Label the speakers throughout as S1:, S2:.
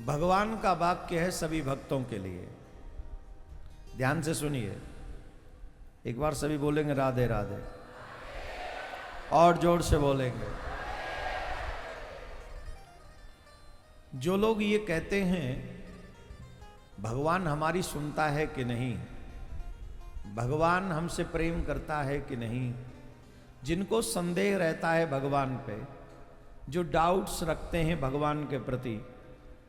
S1: भगवान का वाक्य है सभी भक्तों के लिए। ध्यान से सुनिए, एक बार सभी बोलेंगे राधे राधे, और जोर से बोलेंगे। जो लोग ये कहते हैं भगवान हमारी सुनता है कि नहीं, भगवान हमसे प्रेम करता है कि नहीं, जिनको संदेह रहता है भगवान पे, जो डाउट्स रखते हैं भगवान के प्रति,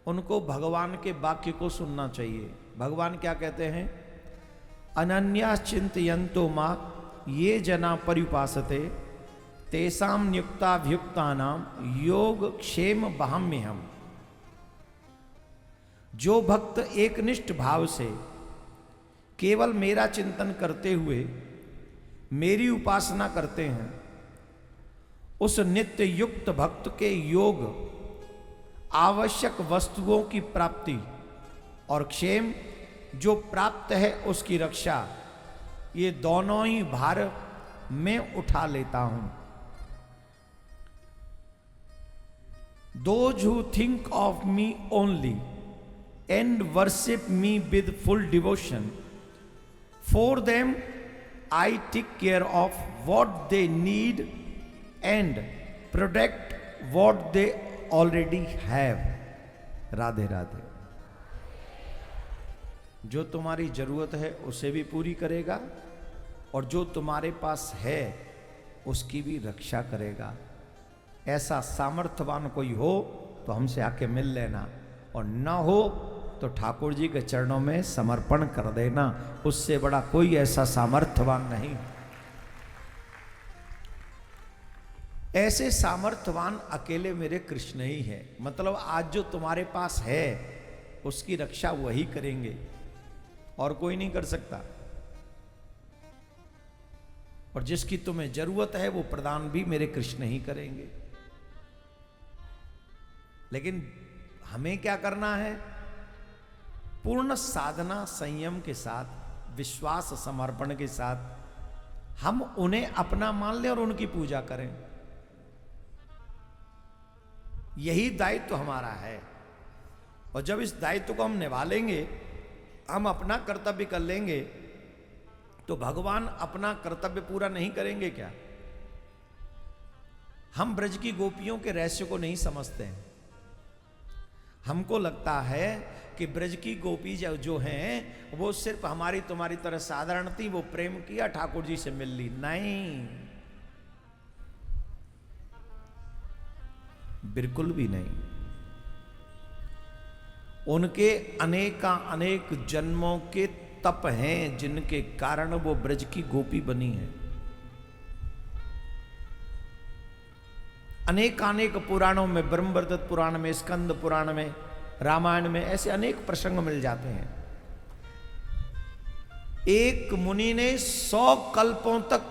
S1: उनको भगवान के वाक्य को सुनना चाहिए। भगवान क्या कहते हैं? अनन्या चिंतयन्तो मां ये जना पर्युपासते तेषां नियुक्ताभियुक्तानां योग क्षेम बहाम्यहम्। जो भक्त एकनिष्ठ भाव से केवल मेरा चिंतन करते हुए मेरी उपासना करते हैं, उस नित्य युक्त भक्त के योग, आवश्यक वस्तुओं की प्राप्ति और क्षेम जो प्राप्त है उसकी रक्षा, ये दोनों ही भार मैं उठा लेता हूं। Those who think of me only and worship me with full devotion, for them I take care of what they need and protect what they already have। Radhe Radhe. जो तुम्हारी जरूरत है उसे भी पूरी करेगा और जो तुम्हारे पास है उसकी भी रक्षा करेगा। ऐसा सामर्थ्यवान कोई हो तो हमसे आके मिल लेना, और न हो तो ठाकुर जी के चरणों में समर्पण कर देना। उससे बड़ा कोई ऐसा सामर्थ्यवान नहीं। ऐसे सामर्थ्यवान अकेले मेरे कृष्ण ही है। मतलब आज जो तुम्हारे पास है उसकी रक्षा वही करेंगे और कोई नहीं कर सकता, और जिसकी तुम्हें जरूरत है वो प्रदान भी मेरे कृष्ण ही करेंगे। लेकिन हमें क्या करना है? पूर्ण साधना संयम के साथ, विश्वास समर्पण के साथ हम उन्हें अपना मान लें और उनकी पूजा करें। यही दायित्व हमारा है। और जब इस दायित्व को हम निभा लेंगे, हम अपना कर्तव्य कर लेंगे, तो भगवान अपना कर्तव्य पूरा नहीं करेंगे क्या? हम ब्रज की गोपियों के रहस्य को नहीं समझते हैं। हमको लगता है कि ब्रज की गोपी जो हैं वो सिर्फ हमारी तुम्हारी तरह साधारण थी, वो प्रेम किया ठाकुर जी से मिल ली। नहीं, बिल्कुल भी नहीं। उनके अनेक जन्मों के तप हैं जिनके कारण वो ब्रज की गोपी बनी है। अनेक पुराणों में, ब्रह्मवर्धत पुराण में, स्कंद पुराण में, रामायण में ऐसे अनेक प्रसंग मिल जाते हैं। एक मुनि ने 100 कल्पों तक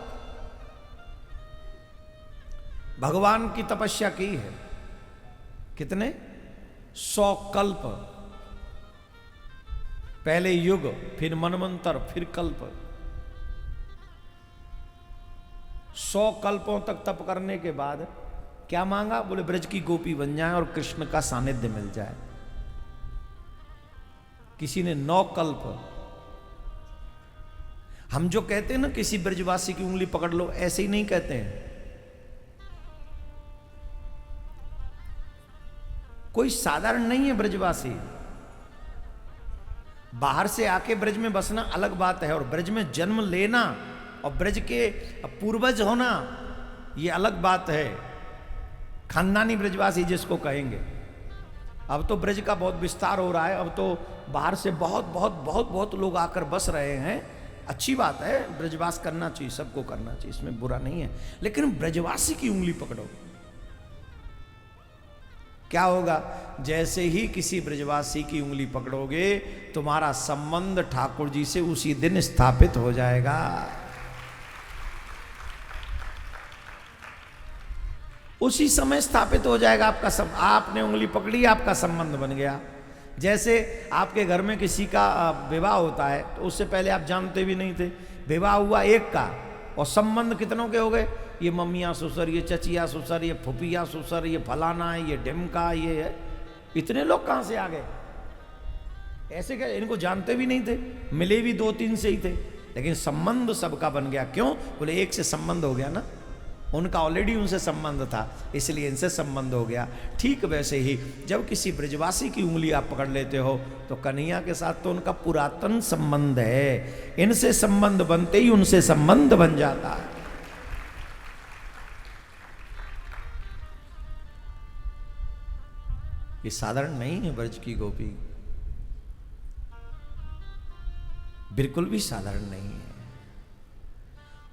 S1: भगवान की तपस्या की है। कितने? 100 कल्प। पहले युग, फिर मनवंतर, फिर कल्प। 100 कल्पों तक तप करने के बाद क्या मांगा? बोले ब्रज की गोपी बन जाए और कृष्ण का सानिध्य मिल जाए। किसी ने 9 कल्प। हम जो कहते हैं ना किसी ब्रजवासी की उंगली पकड़ लो, ऐसे ही नहीं कहते हैं। कोई साधारण नहीं है ब्रजवासी। बाहर से आके ब्रज में बसना अलग बात है, और ब्रज में जन्म लेना और ब्रज के पूर्वज होना ये अलग बात है। खानदानी ब्रजवासी जिसको कहेंगे। अब तो ब्रज का बहुत विस्तार हो रहा है, अब तो बाहर से बहुत लोग आकर बस रहे हैं। अच्छी बात है, ब्रजवास करना चाहिए, सबको करना चाहिए, इसमें बुरा नहीं है। लेकिन ब्रजवासी की उंगली पकड़ो, क्या होगा? जैसे ही किसी ब्रजवासी की उंगली पकड़ोगे, तुम्हारा संबंध ठाकुर जी से उसी दिन स्थापित हो जाएगा। उसी समय स्थापित हो जाएगा आपका सब। आपने उंगली पकड़ी, आपका संबंध बन गया। जैसे आपके घर में किसी का विवाह होता है तो उससे पहले आप जानते भी नहीं थे, विवाह हुआ एक का और संबंध कितनों के हो गए? ये मम्मियाँ ससुर, ये चचिया ससुर, ये फुफिया ससुर, ये फलाना है, ये ढिमका, ये है। इतने लोग कहां से आ गए? ऐसे क्या, इनको जानते भी नहीं थे, मिले भी 2-3 से ही थे, लेकिन संबंध सबका बन गया। क्यों? बोले एक से संबंध हो गया ना, उनका ऑलरेडी उनसे संबंध था, इसलिए इनसे संबंध हो गया। ठीक वैसे ही जब किसी ब्रजवासी की उंगली आप पकड़ लेते हो तो कन्हैया के साथ तो उनका पुरातन संबंध है, इनसे संबंध बनते ही उनसे संबंध बन जाता है। ये साधारण नहीं है ब्रज की गोपी, बिल्कुल भी साधारण नहीं है।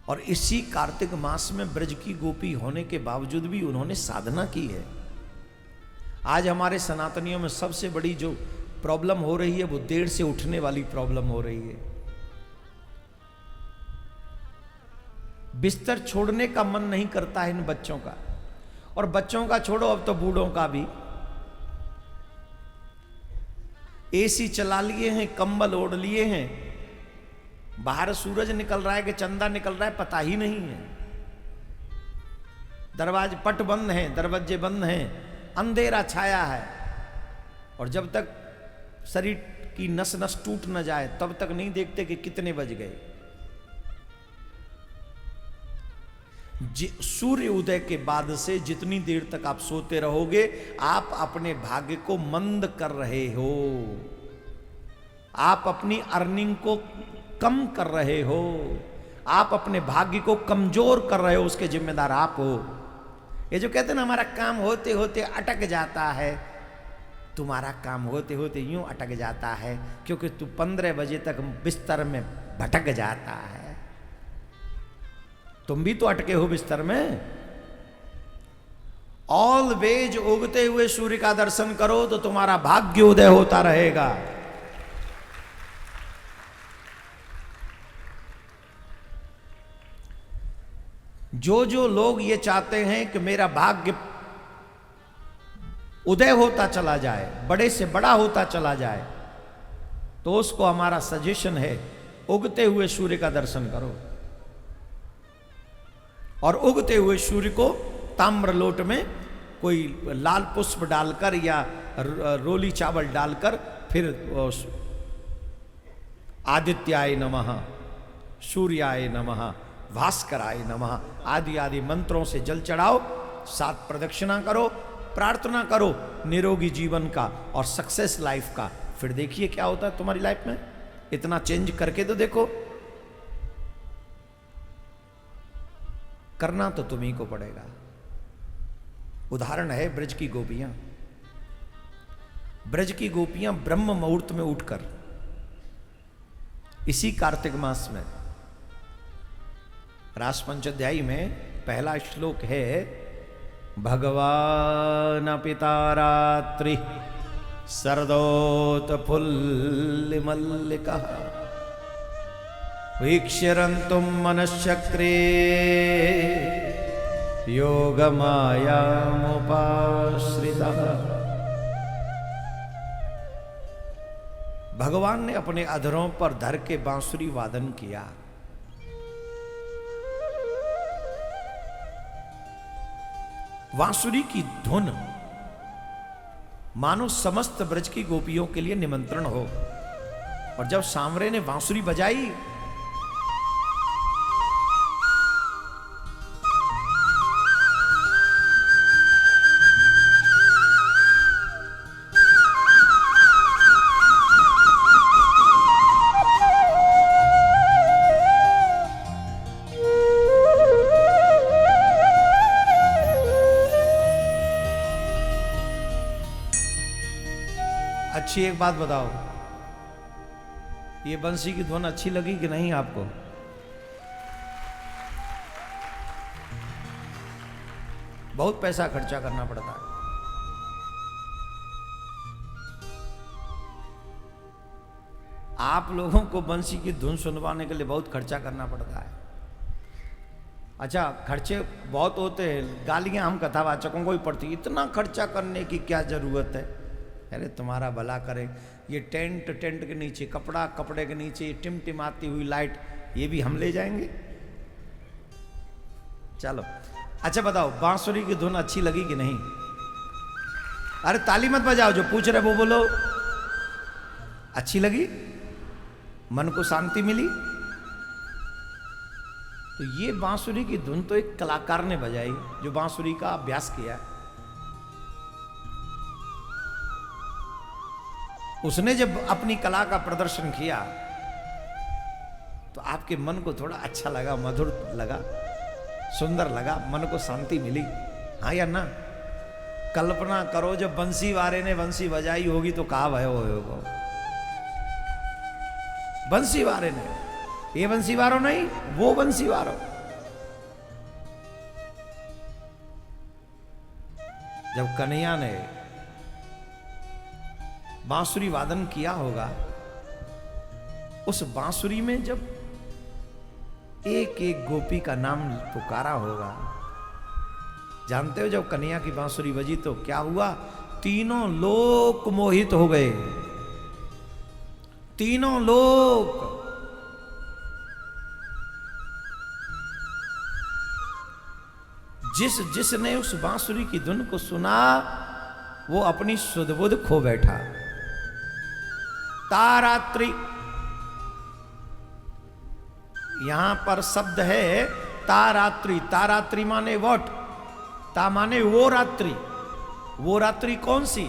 S1: और इसी कार्तिक मास में ब्रज की गोपी होने के बावजूद भी उन्होंने साधना की है। आज हमारे सनातनियों में सबसे बड़ी जो प्रॉब्लम हो रही है वो देर से उठने वाली प्रॉब्लम हो रही है। बिस्तर छोड़ने का मन नहीं करता है इन बच्चों का, और बच्चों का छोड़ो अब तो बूढ़ों का भी। एसी चला लिए हैं, कंबल ओढ़ लिए हैं, बाहर सूरज निकल रहा है कि चंदा निकल रहा है पता ही नहीं है। दरवाजे पट बंद हैं, दरवाजे बंद हैं, अंधेरा छाया है, और जब तक शरीर की नस नस टूट न जाए तब तक नहीं देखते कि कितने बज गए। सूर्य उदय के बाद से जितनी देर तक आप सोते रहोगे आप अपने भाग्य को मंद कर रहे हो, आप अपनी अर्निंग को कम कर रहे हो, आप अपने भाग्य को कमजोर कर रहे हो, उसके जिम्मेदार आप हो। ये जो कहते हैं ना हमारा काम होते होते अटक जाता है, तुम्हारा काम होते होते यूं अटक जाता है क्योंकि तू 15 बजे तक बिस्तर में भटक जाता है। तुम भी तो अटके हो बिस्तर में। ऑलवेज उगते हुए सूर्य का दर्शन करो तो तुम्हारा भाग्य उदय होता रहेगा। जो जो लोग ये चाहते हैं कि मेरा भाग्य उदय होता चला जाए, बड़े से बड़ा होता चला जाए, तो उसको हमारा सजेशन है उगते हुए सूर्य का दर्शन करो। और उगते हुए सूर्य को ताम्र लोट में कोई लाल पुष्प डालकर या रोली चावल डालकर फिर आदित्याय नमः, सूर्याय नमः, भास्कराय नमः आदि आदि मंत्रों से जल चढ़ाओ, 7 प्रदक्षिणा करो, प्रार्थना करो निरोगी जीवन का और सक्सेस लाइफ का। फिर देखिए क्या होता है तुम्हारी लाइफ में। इतना चेंज करके तो देखो। करना तो तुम्ही को पड़ेगा। उदाहरण है ब्रज की गोपियां। ब्रज की गोपियां ब्रह्म मुहूर्त में उठकर इसी कार्तिक मास में, रास पंचाध्यायी में पहला श्लोक है, भगवान पिता रात्रि सरदोत फुल्लिमल्लिका वीक्ष्यरन्तुं मनश्चक्रे योगमायामुपाश्रितः। भगवान ने अपने अधरों पर धर के बांसुरी वादन किया। बांसुरी की धुन मानो समस्त ब्रज की गोपियों के लिए निमंत्रण हो। और जब सांवरे ने बांसुरी बजाई अच्छी एक बात बताओ, ये बंसी की धुन अच्छी लगी कि नहीं आपको? बहुत पैसा खर्चा करना पड़ता है। आप लोगों को बंसी की धुन सुनवाने के लिए बहुत खर्चा करना पड़ता है। अच्छा, खर्चे बहुत होते हैं, गालियां हम कथावाचकों को ही पड़ती। इतना खर्चा करने की क्या जरूरत है? अरे तुम्हारा भला करे, ये टेंट के नीचे कपड़ा, कपड़े के नीचे टिमटिमाती हुई लाइट, ये भी हम ले जाएंगे। चलो अच्छा बताओ, बांसुरी की धुन अच्छी लगी कि नहीं? अरे ताली मत बजाओ, जो पूछ रहे वो बोलो। अच्छी लगी, मन को शांति मिली। तो ये बांसुरी की धुन तो एक कलाकार ने बजाई, जो बांसुरी का अभ्यास किया। उसने जब अपनी कला का प्रदर्शन किया तो आपके मन को थोड़ा अच्छा लगा, मधुर लगा, सुंदर लगा, मन को शांति मिली। हाँ या ना? कल्पना करो जब बंसी वारे ने बंसी बजाई होगी तो कहा भयो होगा। बंसी वारे ने, ये बंसी वारो नहीं, वो बंसी वारो। जब कन्हैया ने बांसुरी वादन किया होगा, उस बांसुरी में जब एक एक गोपी का नाम पुकारा होगा, जानते हो जब कन्हैया की बांसुरी बजी तो क्या हुआ? तीनों लोक मोहित हो गए, तीनों लोक। जिसने उस बांसुरी की धुन को सुना वो अपनी सुध-बुध खो बैठा। तारात्रि, यहां पर शब्द है तारात्रि। तारात्रि माने वॉट? ता माने वो रात्रि। वो रात्रि कौन सी?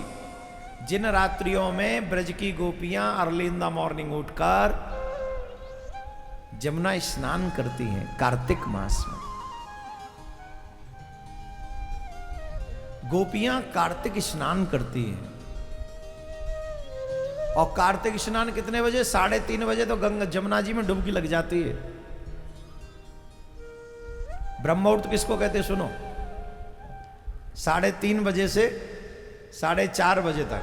S1: जिन रात्रियों में ब्रज की गोपियां अर्ली इन द मॉर्निंग उठकर जमुना स्नान करती हैं कार्तिक मास में। गोपियां कार्तिक स्नान करती हैं। और कार्तिक स्नान कितने बजे? 3:30 बजे तो गंगा जमुना जी में डुबकी लग जाती है। ब्रह्ममुहूर्त किसको कहते हैं? सुनो, 3:30 बजे से 4:30 बजे तक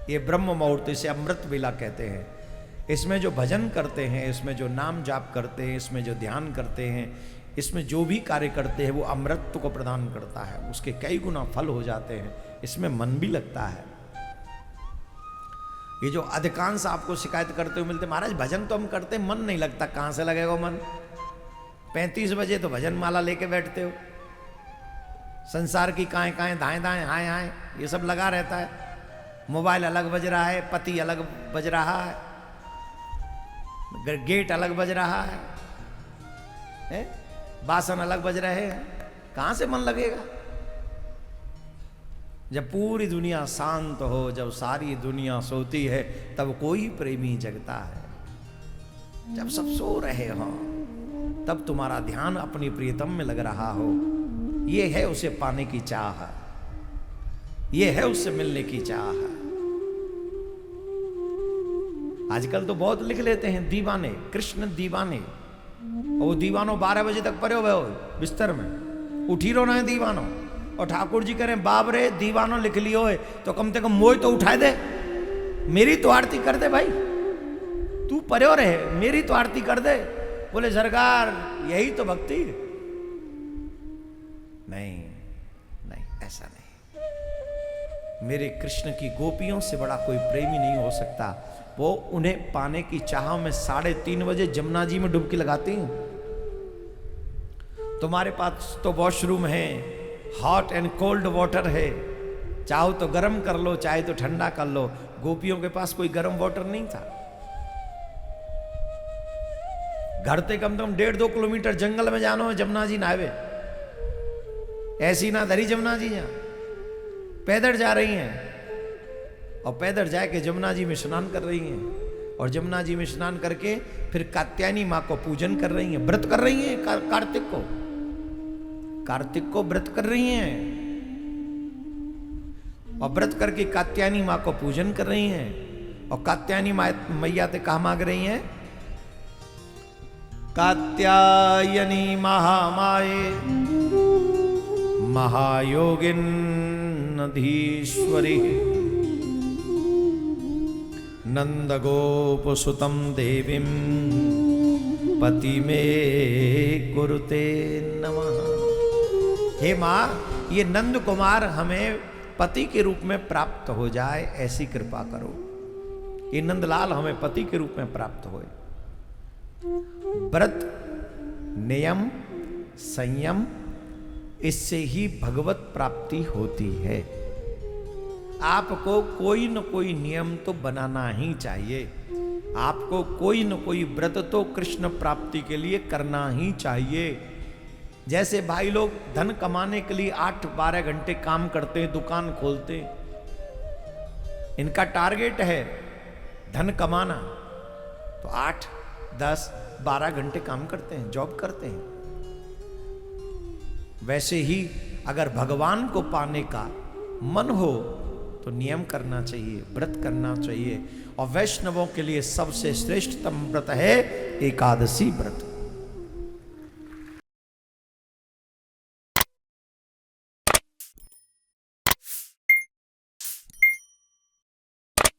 S1: ये ब्रह्म मुहूर्त, इसे अमृत बेला कहते हैं। इसमें जो भजन करते हैं, इसमें जो नाम जाप करते हैं, इसमें जो ध्यान करते हैं, इसमें जो भी कार्य करते हैं वो अमृत को प्रदान करता है। उसके कई गुना फल हो जाते हैं। इसमें मन भी लगता है। ये जो अधिकांश आपको शिकायत करते हुए मिलते, महाराज भजन तो हम करते, मन नहीं लगता। कहां से लगेगा मन? 35 बजे तो भजन माला लेके बैठते हो। संसार की काएं काएं, दाएं दाएं, हाय हाय, ये सब लगा रहता है। मोबाइल अलग बज रहा है, पति अलग बज रहा है, गेट अलग बज रहा है, बासन अलग बज रहे हैं। कहां से मन लगेगा? जब पूरी दुनिया शांत हो, जब सारी दुनिया सोती है, तब कोई प्रेमी जगता है। जब सब सो रहे हो तब तुम्हारा ध्यान अपनी प्रियतम में लग रहा हो। ये है उसे पाने की चाह, ये है उससे मिलने की चाह। आजकल तो बहुत लिख लेते हैं दीवाने, कृष्ण दीवाने। और वो दीवानो 12 बजे तक पड़े हो बिस्तर में, उठी रो ना है दीवानो। और ठाकुर जी करें बाप रे दीवानो लिख लियो है तो कम से कम मोह तो उठाए दे, मेरी तो आरती कर दे भाई। तू परे रहे, मेरी तो आरती कर दे। बोले सरकार यही तो भक्ति। नहीं नहीं, ऐसा नहीं। मेरे कृष्ण की गोपियों से बड़ा कोई प्रेमी नहीं हो सकता। वो उन्हें पाने की चाह में 3:30 बजे जमुना जी में डुबकी लगाती हैं। तुम्हारे पास तो वॉशरूम है, हॉट एंड कोल्ड वाटर है, चाहो तो गर्म कर लो, चाहे तो ठंडा कर लो। गोपियों के पास कोई गर्म वाटर नहीं था। घर से कम से कम 1.5-2 किलोमीटर जंगल में जानो है जमुना जी नहावे। ऐसी ना धरी जमुना जी, यहां पैदल जा रही हैं और पैदल जाके जमुना जी में स्नान कर रही हैं। और जमुना जी में स्नान करके फिर कात्यायनी माँ को पूजन कर रही हैं, व्रत कर रही हैं। कार्तिक को व्रत कर रही हैं और व्रत करके कात्यायनी माँ को पूजन कर रही हैं। और कात्यायनी मैया से कहा मांग रही हैं? कात्यायनी महामाये महायोगिन नधीश्वरी नंद गोप सुतम देवीम पति में कुरुते नमः। हे माँ, ये नंद कुमार हमें पति के रूप में प्राप्त हो जाए, ऐसी कृपा करो। ये नंदलाल हमें पति के रूप में प्राप्त होए। व्रत, नियम, संयम, इससे ही भगवत प्राप्ति होती है। आपको कोई न कोई नियम तो बनाना ही चाहिए, आपको कोई न कोई व्रत तो कृष्ण प्राप्ति के लिए करना ही चाहिए। जैसे भाई लोग धन कमाने के लिए 8-12 घंटे काम करते हैं, दुकान खोलते हैं, इनका टारगेट है धन कमाना, तो 8-10-12 घंटे काम करते हैं, जॉब करते हैं। वैसे ही अगर भगवान को पाने का मन हो तो नियम करना चाहिए, व्रत करना चाहिए। और वैष्णवों के लिए सबसे श्रेष्ठतम व्रत है एकादशी व्रत।